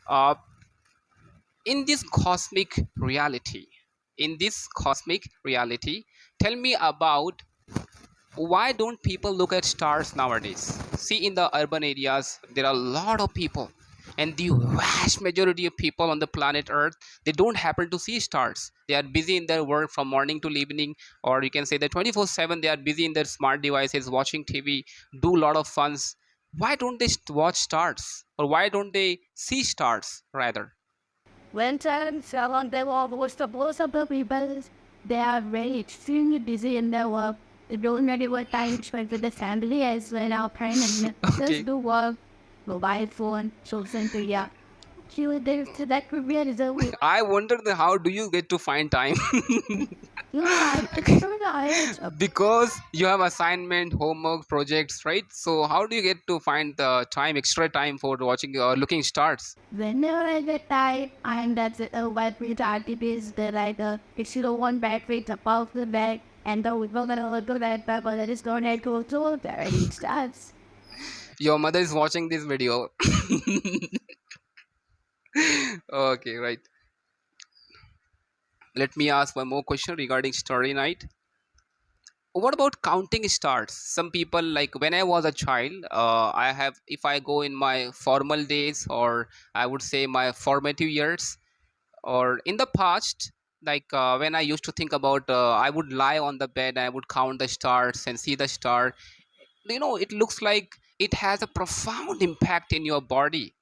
uh, in this cosmic reality, in this cosmic reality, tell me about why don't people look at stars nowadays? See, in the urban areas, there are a lot of people, and the vast majority of people on the planet Earth, they don't happen to see stars. They are busy in their work from morning till evening, or you can say that 24/7 they are busy in their smart devices, watching TV, do a lot of funs. Why don't they watch stars, or why don't they see stars rather? When times around the world was the most of the people, they are very extremely busy in their work. They don't really have time to spend with the family as well. Our parents just Okay. do work, mobile phone, social media. She was there to that could be a result. I wonder how do you get to find time? You know, it's so nice. Because you have assignment, homework, projects, right? So how do you get to find the time, extra time for watching or looking stars? Whenever I get tired, and that's it. Battery charging is the like if you don't want battery to pop the bag and the we're gonna look at that but that is going to go to there it starts. Your mother is watching this video. Okay, right. Let me ask one more question regarding Starry Night. What about counting stars? Some people, like when I was a child, I have, if I go in my formal days, or I would say my formative years, or in the past, like when I used to think about, I would lie on the bed, I would count the stars and see the star. It looks like it has a profound impact in your body.